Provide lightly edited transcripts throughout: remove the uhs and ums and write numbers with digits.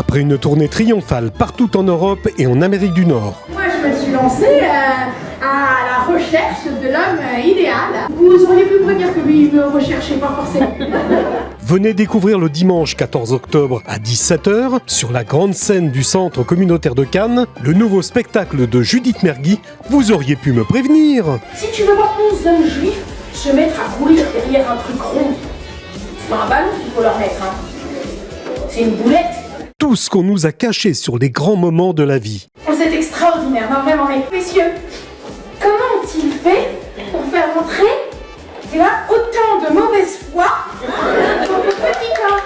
Après une tournée triomphale partout en Europe et en Amérique du Nord. Moi, je me suis lancée à la recherche de l'homme idéal. Vous auriez pu me dire que lui, il ne me recherchait pas forcément. Venez découvrir le dimanche 14 octobre à 17h, sur la grande scène du Centre communautaire de Cannes, le nouveau spectacle de Judith Mergui. Vous auriez pu me prévenir. Si tu veux voir 11 hommes juifs se mettre à courir derrière un truc rond, c'est pas un ballon qu'il faut leur mettre, hein. C'est une boulette. Tout ce qu'on nous a caché sur les grands moments de la vie. C'est extraordinaire, non vraiment, mais messieurs, comment ont-ils fait pour faire entrer autant de mauvaise foi dans vos petits corps?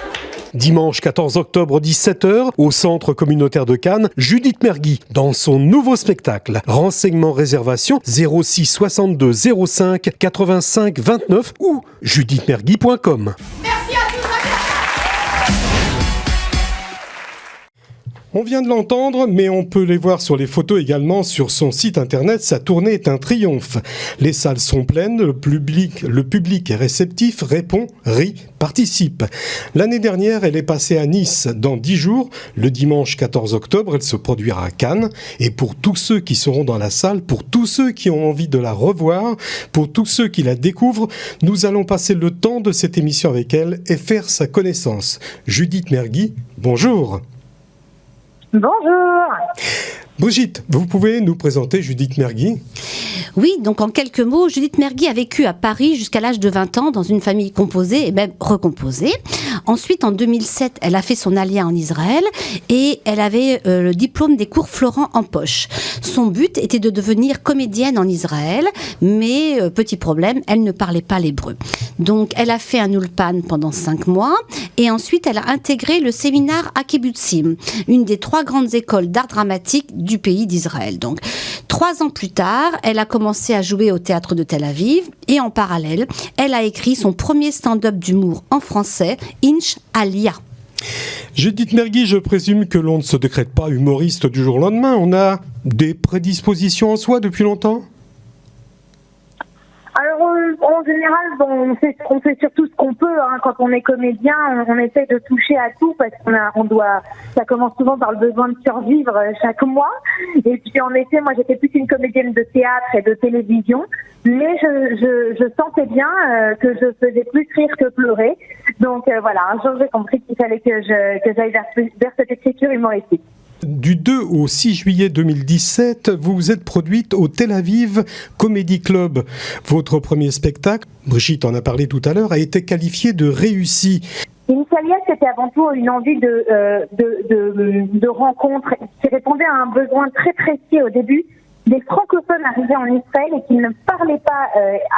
Dimanche 14 octobre 17h, au Centre communautaire de Cannes, Judith Mergui dans son nouveau spectacle. Renseignements, réservations 06 62 05 85 29 ou judithmergui.com. Merci à tous, à bientôt. On vient de l'entendre, mais on peut les voir sur les photos également sur son site internet. Sa tournée est un triomphe. Les salles sont pleines, le public est réceptif, répond, rit, participe. L'année dernière, elle est passée à Nice dans 10 jours. Le dimanche 14 octobre, elle se produira à Cannes. Et pour tous ceux qui seront dans la salle, pour tous ceux qui ont envie de la revoir, pour tous ceux qui la découvrent, nous allons passer le temps de cette émission avec elle et faire sa connaissance. Judith Mergui, bonjour. Bonjour. Brigitte, vous pouvez nous présenter Judith Mergui ? Oui, donc en quelques mots, Judith Mergui a vécu à Paris jusqu'à l'âge de 20 ans dans une famille composée et même recomposée. Ensuite, en 2007, elle a fait son alia en Israël et elle avait le diplôme des cours Florent en poche. Son but était de devenir comédienne en Israël, mais petit problème, elle ne parlait pas l'hébreu. Donc, elle a fait un ulpan pendant 5 mois et ensuite, elle a intégré le séminaire Akibutzim, une des 3 grandes écoles d'art dramatique du pays d'Israël. Donc, 3 ans plus tard, elle a commencé à jouer au théâtre de Tel Aviv et en parallèle, elle a écrit son premier stand-up d'humour en français, Inch Alia. Judith Mergui, je présume que l'on ne se décrète pas humoriste du jour au lendemain. On a des prédispositions en soi depuis longtemps ? Alors, en général, on fait surtout ce qu'on peut. Hein. Quand on est comédien, on essaie de toucher à tout parce ça commence souvent par le besoin de survivre chaque mois. Et puis, en effet, moi, j'étais plus une comédienne de théâtre et de télévision, mais je sentais bien que je faisais plus rire que pleurer. Donc, voilà, un jour, j'ai compris qu'il fallait que j'aille vers cette écriture humoristique. Du 2 au 6 juillet 2017, vous vous êtes produite au Tel Aviv Comedy Club. Votre premier spectacle, Brigitte en a parlé tout à l'heure, a été qualifié de réussi. Initialia, c'était avant tout une envie de rencontre qui répondait à un besoin très précis au début des francophones arrivés en Israël et qui ne parlaient pas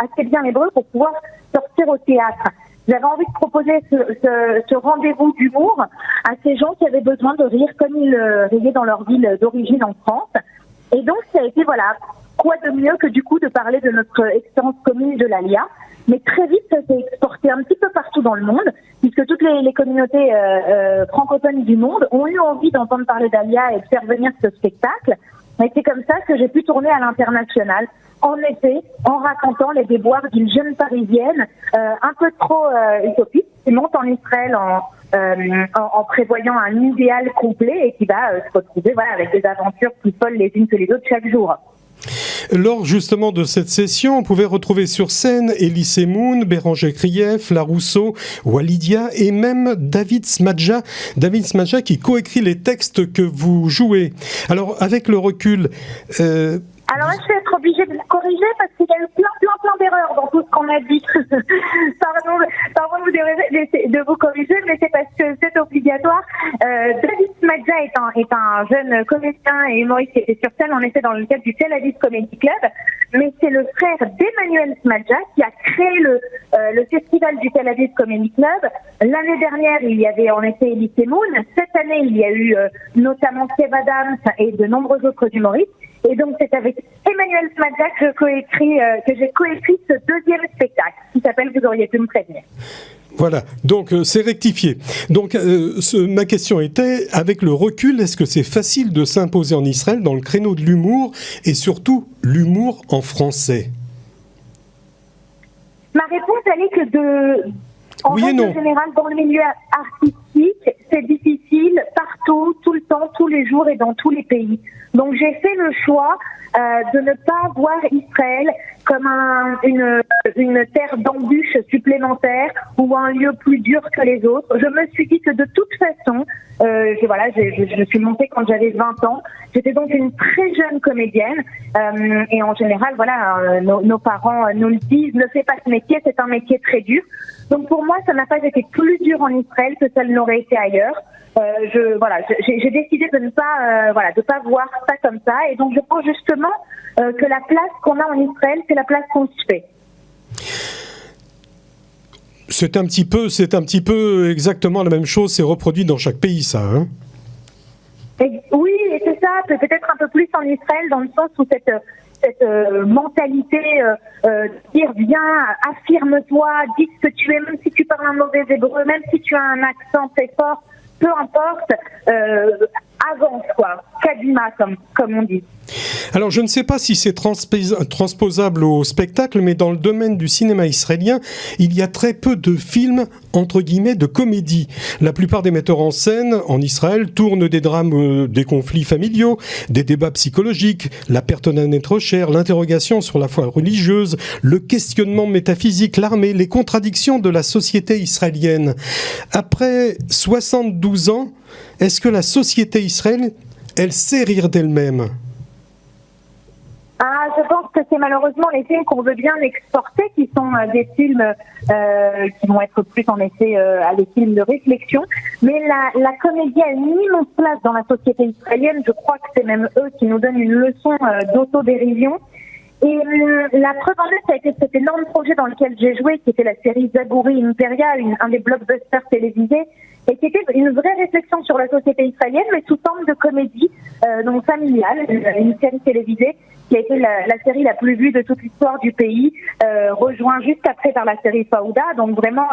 assez bien l'hébreu pour pouvoir sortir au théâtre. J'avais envie de proposer ce rendez-vous d'humour à ces gens qui avaient besoin de rire comme ils riaient dans leur ville d'origine en France. Et donc, ça a été, quoi de mieux que du coup de parler de notre expérience commune de l'ALIA. Mais très vite, ça s'est exporté un petit peu partout dans le monde, puisque toutes les communautés francophones du monde ont eu envie d'entendre parler d'ALIA et de faire venir ce spectacle. Et c'est comme ça que j'ai pu tourner à l'international. En effet, en racontant les déboires d'une jeune Parisienne un peu trop utopiste qui monte en Israël en prévoyant un idéal complet et qui va se retrouver avec des aventures plus folles les unes que les autres chaque jour. Lors justement de cette session, on pouvait retrouver sur scène Elie Semoun, Bérangère Krief, Larousseau, Walidia et même David Smadja. David Smadja qui coécrit les textes que vous jouez. Alors avec le recul... Alors là, je vais être obligée de vous corriger parce qu'il y a eu plein d'erreurs dans tout ce qu'on a dit. Pardon de vous corriger, mais c'est parce que c'est obligatoire. David Smadja est un jeune comédien et humoriste qui était sur scène, en effet, dans le cadre du Tel Aviv Comedy Club. Mais c'est le frère d'Emmanuel Smadja qui a créé le festival du Tel Aviv Comedy Club. L'année dernière, il y avait en effet Elie Semoun. Cette année, il y a eu notamment Kev Adams et de nombreux autres humoristes. Et donc, c'est avec Emmanuel Smadja que j'ai coécrit ce deuxième spectacle qui s'appelle « Vous auriez pu me prévenir ». Voilà, donc c'est rectifié. Donc ma question était, avec le recul, est-ce que c'est facile de s'imposer en Israël dans le créneau de l'humour et surtout l'humour en français ? Ma réponse, elle est que en oui et non. général, dans le milieu artistique, c'est difficile partout, tout le temps, tous les jours et dans tous les pays. Donc j'ai fait le choix de ne pas voir Israël comme une terre d'embûche supplémentaire ou un lieu plus dur que les autres. Je me suis dit que de toute façon, je suis montée quand j'avais 20 ans. J'étais donc une très jeune comédienne et en général, nos parents nous le disent, ne fais pas ce métier, c'est un métier très dur. Donc pour moi, ça n'a pas été plus dur en Israël que ça ne l'aurait été ailleurs. J'ai décidé de ne pas voir ça comme ça, et donc je pense justement que la place qu'on a en Israël, c'est la place qu'on se fait. C'est un petit peu exactement la même chose, c'est reproduit dans chaque pays, ça, hein? Oui, et c'est ça, peut-être un peu plus en Israël, dans le sens où cette mentalité dire viens, affirme-toi, dis ce que tu es, même si tu parles un mauvais hébreu, même si tu as un accent très fort, peu importe, avance quoi, kadima comme on dit. Alors je ne sais pas si c'est transposable au spectacle, mais dans le domaine du cinéma israélien, il y a très peu de films entre guillemets de comédie. La plupart des metteurs en scène en Israël tournent des drames, des conflits familiaux, des débats psychologiques, la perte d'un être cher, l'interrogation sur la foi religieuse, le questionnement métaphysique, l'armée, les contradictions de la société israélienne. Après 72 ans, est-ce que la société israélienne, elle sait rire d'elle-même ? Je pense que c'est malheureusement les films qu'on veut bien exporter qui sont des films qui vont être plus en effet des films de réflexion. Mais la comédie a une immense place dans la société israélienne. Je crois que c'est même eux qui nous donnent une leçon d'autodérision. Et la preuve en est, ça a été cet énorme projet dans lequel j'ai joué, qui était la série Zabouri Imperia, un des blockbusters télévisés, et qui était une vraie réflexion sur la société israélienne, mais sous forme de comédie, donc familiale, une série télévisée qui a été la série la plus vue de toute l'histoire du pays, rejoint juste après par la série Fauda. Donc vraiment,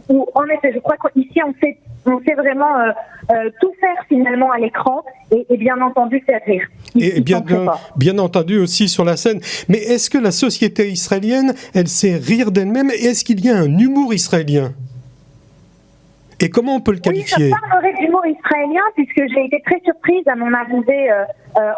où en effet, je crois qu'ici on sait vraiment tout faire finalement à l'écran et bien entendu faire rire. Et bien entendu aussi sur la scène. Mais est-ce que la société israélienne, elle sait rire d'elle-même, et est-ce qu'il y a un humour israélien ? Et comment on peut le qualifier ? Oui, je parlerai d'humour israélien puisque j'ai été très surprise à mon arrivée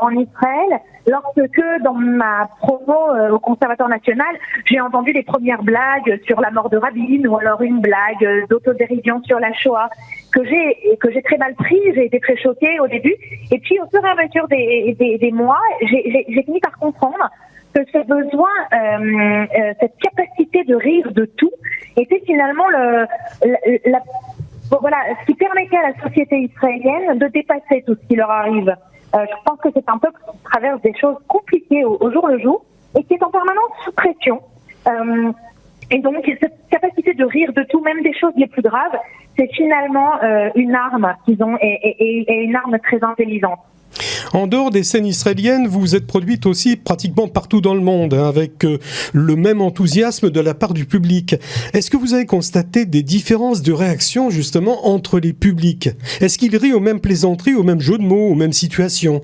en Israël lorsque dans ma promo au Conservatoire national, j'ai entendu les premières blagues sur la mort de Rabin ou alors une blague d'autodérision sur la Shoah que j'ai très mal pris. J'ai été très choquée au début et puis au fur et à mesure des mois, j'ai fini par comprendre que ce besoin, cette capacité de rire de tout était finalement ce qui permettait à la société israélienne de dépasser tout ce qui leur arrive. Je pense que c'est un peuple qui traverse des choses compliquées au jour le jour et qui est en permanence sous pression. Et donc, cette capacité de rire de tout, même des choses les plus graves, c'est finalement une arme qu'ils ont et une arme très intelligente. En dehors des scènes israéliennes, vous êtes produite aussi pratiquement partout dans le monde, avec le même enthousiasme de la part du public. Est-ce que vous avez constaté des différences de réaction justement entre les publics ? Est-ce qu'ils rient aux mêmes plaisanteries, aux mêmes jeux de mots, aux mêmes situations ?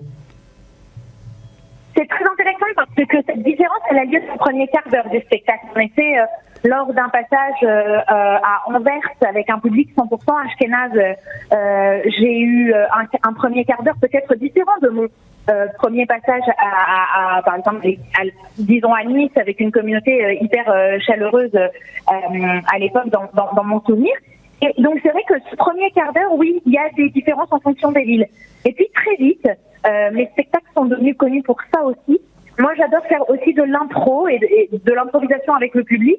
C'est très intéressant parce que cette différence, elle a lieu au premier quart d'heure du spectacle. En effet, lors d'un passage à Anvers avec un public 100% ashkénaze, j'ai eu un premier quart d'heure peut-être différent de mon premier passage par exemple, disons à Nice avec une communauté hyper chaleureuse à l'époque dans mon souvenir. Et donc c'est vrai que ce premier quart d'heure, oui, il y a des différences en fonction des villes. Et puis très vite, mes spectacles sont devenus connus pour ça aussi. Moi, j'adore faire aussi de l'impro et de l'improvisation avec le public.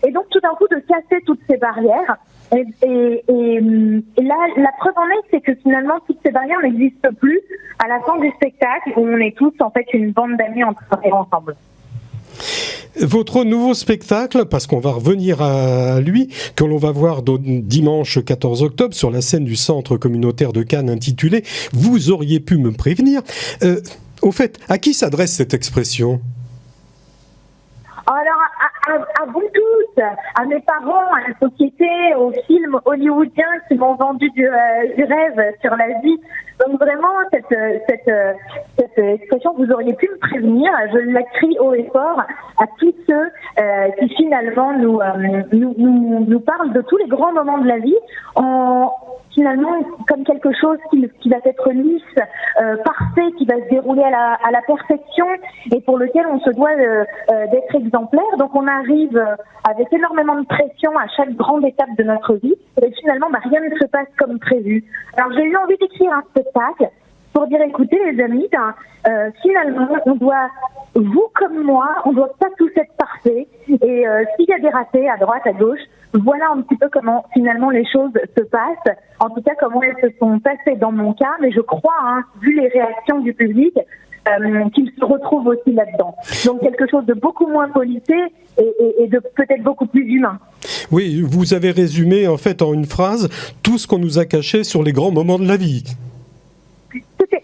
Et donc, tout d'un coup, de casser toutes ces barrières. Et là, la preuve en est, c'est que finalement, toutes ces barrières n'existent plus à la fin du spectacle où on est tous, en fait, une bande d'amis en train de rire ensemble. Votre nouveau spectacle, parce qu'on va revenir à lui, que l'on va voir dimanche 14 octobre sur la scène du Centre communautaire de Cannes intitulé « Vous auriez pu me prévenir ». Au fait, à qui s'adresse cette expression ? Alors, à vous tous, à mes parents, à la société, aux films hollywoodiens qui m'ont vendu du rêve sur la vie. Donc vraiment, cette expression, vous auriez pu me prévenir, je la crie haut et fort à tous ceux qui finalement nous parlent de tous les grands moments de la vie finalement comme quelque chose qui va être lisse, parfait, qui va se dérouler à la perfection et pour lequel on se doit d'être exemplaire. Donc on arrive avec énormément de pression à chaque grande étape de notre vie et finalement rien ne se passe comme prévu. Alors j'ai eu envie d'écrire un spectacle pour dire écoutez les amis, finalement on doit, vous comme moi, on doit pas tous être parfaits et s'il y a des ratés à droite, à gauche, voilà un petit peu comment finalement les choses se passent, en tout cas comment elles se sont passées dans mon cas, mais je crois, vu les réactions du public, qu'ils se retrouvent aussi là-dedans. Donc quelque chose de beaucoup moins policé et de peut-être beaucoup plus humain. Oui, vous avez résumé en fait en une phrase tout ce qu'on nous a caché sur les grands moments de la vie.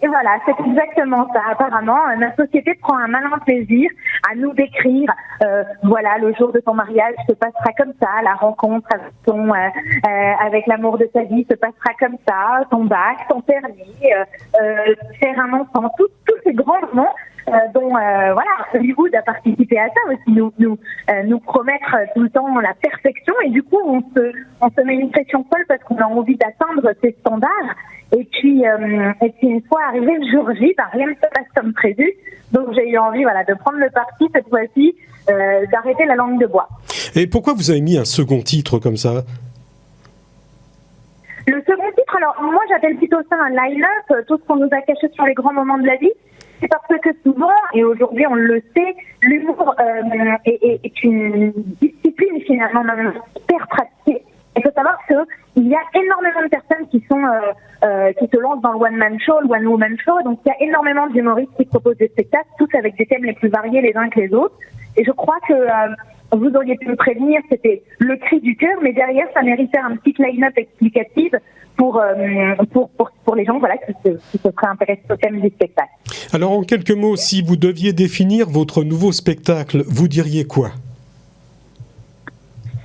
Voilà, c'est exactement ça. Apparemment, notre société prend un malin plaisir à nous décrire, voilà, le jour de ton mariage se passera comme ça, la rencontre avec l'amour de ta vie se passera comme ça, ton bac, ton permis, faire un enfant, tous ces grands moments dont voilà, Hollywood a participé à ça aussi, nous promettre tout le temps la perfection et du coup on se met une pression folle parce qu'on a envie d'atteindre ces standards. Et puis une fois arrivé le jour J, rien ne se passe comme prévu. Donc j'ai eu envie de prendre le parti cette fois-ci, d'arrêter la langue de bois. Et pourquoi vous avez mis un second titre comme ça ? Le second titre, alors moi j'appelle plutôt ça un line-up, tout ce qu'on nous a caché sur les grands moments de la vie. C'est parce que souvent, et aujourd'hui on le sait, l'humour est une discipline finalement même hyper pratiquée. Il faut savoir qu'il y a énormément de personnes qui se lancent dans le one-man show, le one-woman show. Donc il y a énormément d'humoristes qui proposent des spectacles, tous avec des thèmes les plus variés les uns que les autres. Et je crois que vous auriez pu me prévenir, c'était le cri du cœur, mais derrière ça méritait un petit line-up explicatif pour les gens qui se seraient intéressés au thème du spectacle. Alors en quelques mots, si vous deviez définir votre nouveau spectacle, vous diriez quoi ?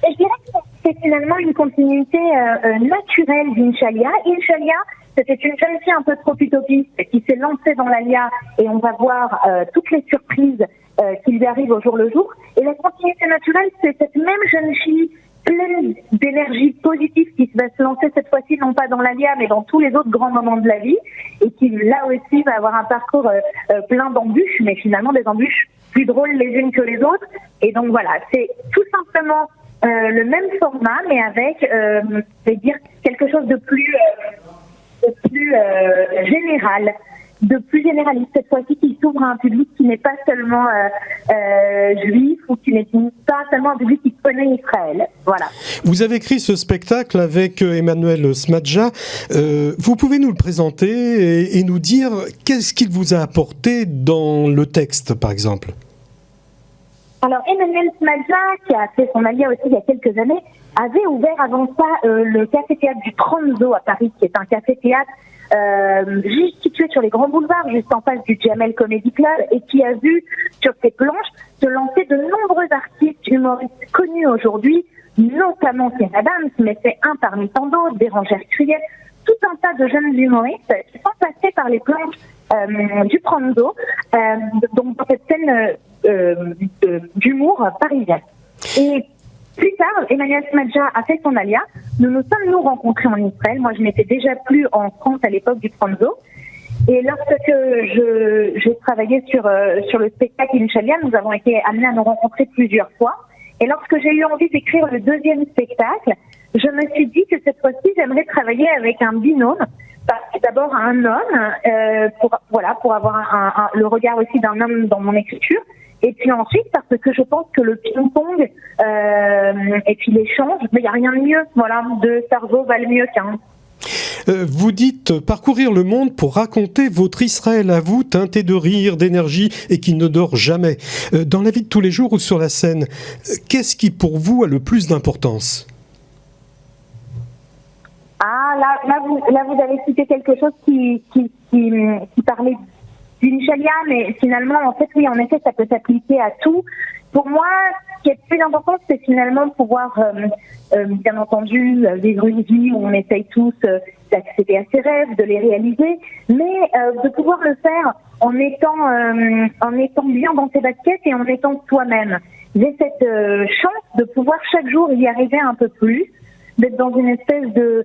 Je dirais que c'est finalement une continuité naturelle d'Inchalia. Inchalia, c'était une jeune fille un peu trop utopiste qui s'est lancée dans l'Alia et on va voir toutes les surprises qui lui arrivent au jour le jour. Et la continuité naturelle, c'est cette même jeune fille pleine d'énergie positive qui va se lancer cette fois-ci non pas dans l'Alia mais dans tous les autres grands moments de la vie et qui là aussi va avoir un parcours plein d'embûches, mais finalement des embûches plus drôles les unes que les autres. Et donc voilà, c'est tout simplement le même format, mais avec, je vais dire, quelque chose de plus général, de plus généraliste cette fois-ci, qui s'ouvre à un public qui n'est pas seulement juif ou qui n'est pas seulement un public qui connaît Israël. Voilà. Vous avez écrit ce spectacle avec Emmanuel Smadja. Vous pouvez nous le présenter et nous dire qu'est-ce qu'il vous a apporté dans le texte, par exemple ? Alors, Emmanuel Smadja, qui a fait son Alia aussi il y a quelques années, avait ouvert avant ça le café-théâtre du Tronzo à Paris, qui est un café-théâtre juste situé sur les grands boulevards, juste en face du Jamel Comedy Club, et qui a vu sur ses planches se lancer de nombreux artistes humoristes connus aujourd'hui, notamment Kev Adams, mais c'est un parmi tant d'autres, Bérangère Krief, tout un tas de jeunes humoristes qui sont passés par les planches du Tronzo, donc dans cette scène d'humour parisien. Et plus tard, Emmanuel Smadja a fait son Alia. Nous sommes rencontrés en Israël. Moi, je n'étais déjà plus en France à l'époque du Tronzo. Et lorsque j'ai travaillé sur le spectacle Inchalia, nous avons été amenés à nous rencontrer plusieurs fois. Et lorsque j'ai eu envie d'écrire le deuxième spectacle, je me suis dit que cette fois-ci, j'aimerais travailler avec un binôme. Parce que d'abord un homme, pour avoir le regard aussi d'un homme dans mon écriture. Et puis ensuite, parce que je pense que le ping-pong et puis l'échange, mais il n'y a rien de mieux. Voilà, deux cerveaux valent mieux qu'un. Vous dites parcourir le monde pour raconter votre Israël à vous, teinté de rire, d'énergie et qui ne dort jamais. Dans la vie de tous les jours ou sur la scène, qu'est-ce qui pour vous a le plus d'importance ? Ah, là vous avez cité quelque chose qui parlait d'Inchalia, mais finalement, en fait, oui, en effet, ça peut s'appliquer à tout. Pour moi, ce qui est plus important, c'est finalement pouvoir, bien entendu, vivre une vie où on essaye tous d'accéder à ses rêves, de les réaliser, mais de pouvoir le faire en étant bien dans ses baskets et en étant soi-même. J'ai cette chance de pouvoir chaque jour y arriver un peu plus, d'être dans une espèce de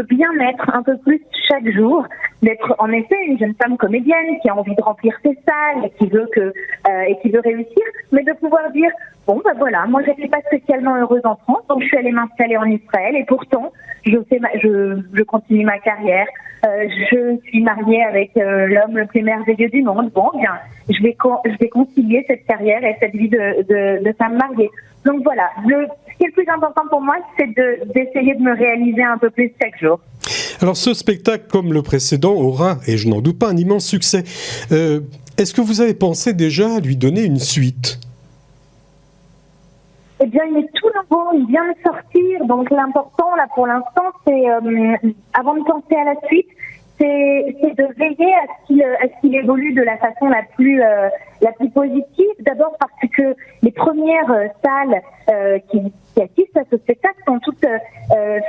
bien-être un peu plus chaque jour, d'être en effet une jeune femme comédienne qui a envie de remplir ses salles et qui veut réussir, mais de pouvoir dire bon ben voilà, moi j'étais pas spécialement heureuse en France, donc je suis allée m'installer en Israël et pourtant je continue ma carrière. Je suis mariée avec l'homme le plus merveilleux du monde. Bon, bien, je vais concilier cette carrière et cette vie de femme mariée. Donc voilà, ce qui est le plus important pour moi, c'est d'essayer de me réaliser un peu plus chaque jour. Alors ce spectacle, comme le précédent, aura, et je n'en doute pas, un immense succès. Est-ce que vous avez pensé déjà à lui donner une suite ? Eh bien, il est tout nouveau, il vient de sortir, donc l'important, là, pour l'instant, c'est, avant de penser à la suite, c'est de veiller à ce qu'il évolue de la façon la plus positive. D'abord parce que les premières salles qui assistent à ce spectacle sont toutes,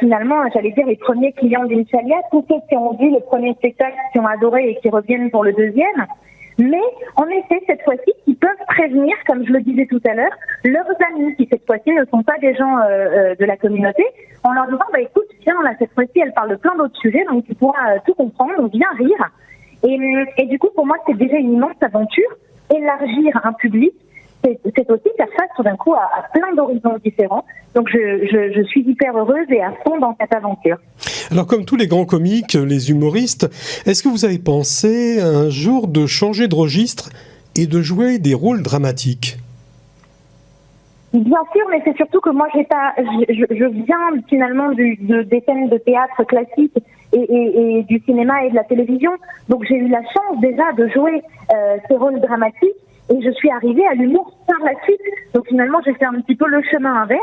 finalement, j'allais dire, les premiers clients d'Inchalia, tous ceux qui ont vu le premier spectacle, qui ont adoré et qui reviennent pour le deuxième. Mais, en effet, cette fois-ci, ils peuvent prévenir, comme je le disais tout à l'heure, leurs amis, qui cette fois-ci ne sont pas des gens de la communauté, en leur disant, bah écoute, viens, là, cette fois-ci, elle parle de plein d'autres sujets, donc tu pourras tout comprendre, donc viens rire. Et du coup, pour moi, c'est déjà une immense aventure. Élargir un public, c'est aussi faire face tout d'un coup à plein d'horizons différents. Donc je suis hyper heureuse et à fond dans cette aventure. Alors comme tous les grands comiques, les humoristes, est-ce que vous avez pensé un jour de changer de registre et de jouer des rôles dramatiques ? Bien sûr, mais c'est surtout que moi je viens finalement des scènes de théâtre classique et du cinéma et de la télévision. Donc j'ai eu la chance déjà de jouer ces rôles dramatiques. Et je suis arrivée à l'humour par la suite. Donc finalement, j'ai fait un petit peu le chemin inverse.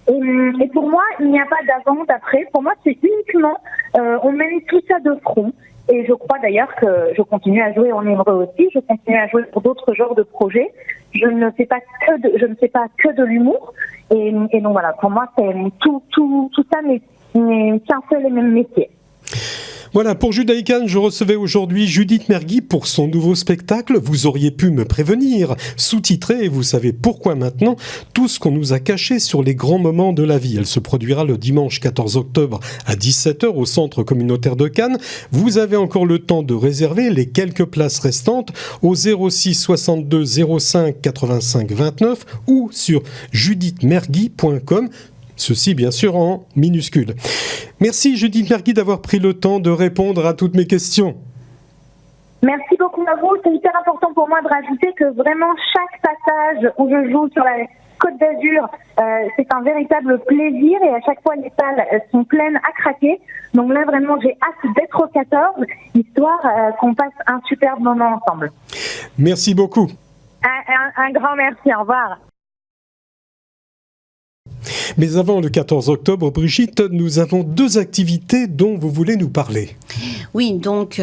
Et pour moi, il n'y a pas d'avant, d'après. Pour moi, c'est uniquement, on mène tout ça de front. Et je crois d'ailleurs que je continue à jouer en hébreu aussi. Je continue à jouer pour d'autres genres de projets. Je ne fais pas que de l'humour. Et donc voilà, pour moi, c'est tout ça n'est qu'un seul et même métier. Voilà, pour Judaïkan, je recevais aujourd'hui Judith Mergui pour son nouveau spectacle. Vous auriez pu me prévenir, sous-titré, et vous savez pourquoi maintenant, tout ce qu'on nous a caché sur les grands moments de la vie. Elle se produira le dimanche 14 octobre à 17h au Centre communautaire de Cannes. Vous avez encore le temps de réserver les quelques places restantes au 06 62 05 85 29 ou sur judithmergui.com. Ceci, bien sûr, en minuscule. Merci, Judith Mergui, d'avoir pris le temps de répondre à toutes mes questions. Merci beaucoup à vous. C'est hyper important pour moi de rajouter que vraiment, chaque passage où je joue sur la Côte d'Azur, c'est un véritable plaisir et à chaque fois, les salles sont pleines à craquer. Donc là, vraiment, j'ai hâte d'être au 14, histoire qu'on passe un superbe moment ensemble. Merci beaucoup. Un grand merci. Au revoir. Mais avant le 14 octobre, Brigitte, nous avons deux activités dont vous voulez nous parler. Oui, donc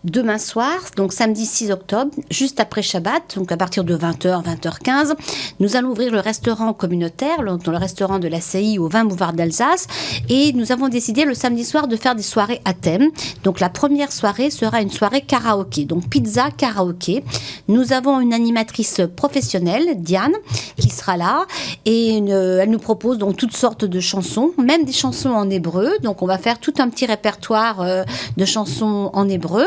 demain soir, donc samedi 6 octobre, juste après Shabbat, donc à partir de 20h, 20h15, nous allons ouvrir le restaurant communautaire, le restaurant de la CI au 20 boulevard d'Alsace, et nous avons décidé le samedi soir de faire des soirées à thème. Donc la première soirée sera une soirée karaoké, donc pizza karaoké. Nous avons une animatrice professionnelle, Diane, qui sera là, et elle nous propose donc toutes sortes de chansons, même des chansons en hébreu. Donc on va faire tout un petit répertoire de chansons en hébreu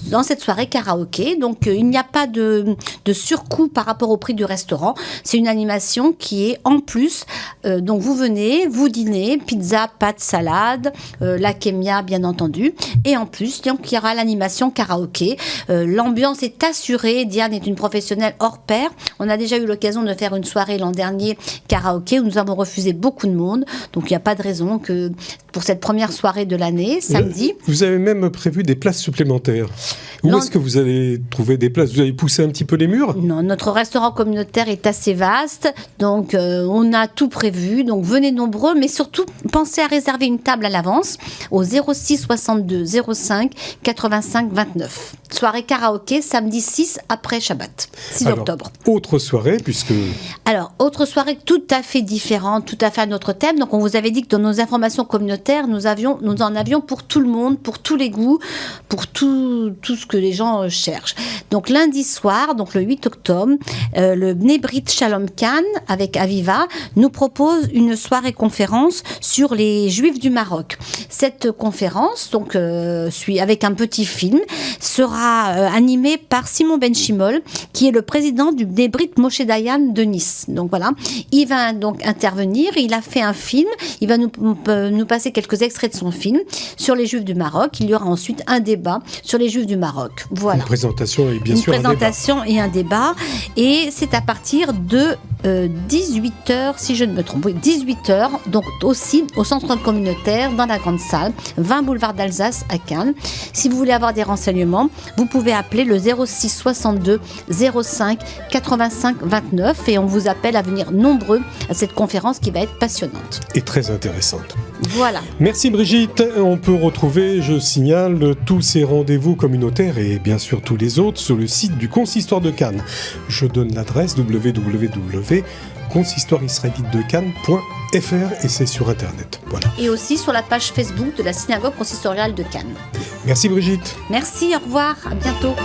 dans cette soirée karaoké. Donc il n'y a pas de surcoût par rapport au prix du restaurant. C'est une animation qui est en plus. Donc vous venez, vous dînez, pizza, pâtes, salade, la kémia bien entendu. Et en plus, donc, il y aura l'animation karaoké. L'ambiance est assurée. Diane est une professionnelle hors pair. On a déjà eu l'occasion de faire une soirée l'an dernier karaoké où nous avons refusé beaucoup de monde. Donc il n'y a pas de raison que pour cette première soirée de l'année, samedi. Vous avez même prévu des places supplémentaires. Où est-ce que vous allez trouver des places ? Vous allez pousser un petit peu les murs ? Non, notre restaurant communautaire est assez vaste, donc on a tout prévu. Donc venez nombreux, mais surtout pensez à réserver une table à l'avance au 06 62 05 85 29. Soirée karaoké samedi 6 après Shabbat, 6 octobre. Autre soirée, puisque... Alors, autre soirée tout à fait différente, tout à fait à notre thème. Donc on vous avait dit que dans nos informations communautaires, terre, nous en avions pour tout le monde, pour tous les goûts, pour tout ce que les gens cherchent. Donc lundi soir, donc le 8 octobre, le Bnei Brit Shalom Cannes avec Aviva nous propose une soirée conférence sur les Juifs du Maroc. Cette conférence, donc suit avec un petit film, sera animée par Simon Ben Shimol, qui est le président du Bnei Brit Moshe Dayan de Nice. Donc voilà, il va donc intervenir. Il a fait un film. Il va nous passer quelques extraits de son film sur les Juifs du Maroc. Il y aura ensuite un débat sur les Juifs du Maroc. Voilà. Une présentation et bien sûr un débat. Une présentation et un débat. Et c'est à partir de 18h, si je ne me trompe. Oui, 18h, donc aussi au centre communautaire, dans la grande salle, 20 boulevard d'Alsace à Cannes. Si vous voulez avoir des renseignements, vous pouvez appeler le 06 62 05 85 29 et on vous appelle à venir nombreux à cette conférence qui va être passionnante. Et très intéressante. Voilà. Merci Brigitte. On peut retrouver, je signale, tous ces rendez-vous communautaires et bien sûr tous les autres sur le site du Consistoire de Cannes. Je donne l'adresse www.consistoireisraélite-de-Cannes.fr et c'est sur Internet. Voilà. Et aussi sur la page Facebook de la synagogue consistoriale de Cannes. Merci Brigitte. Merci, au revoir, à bientôt.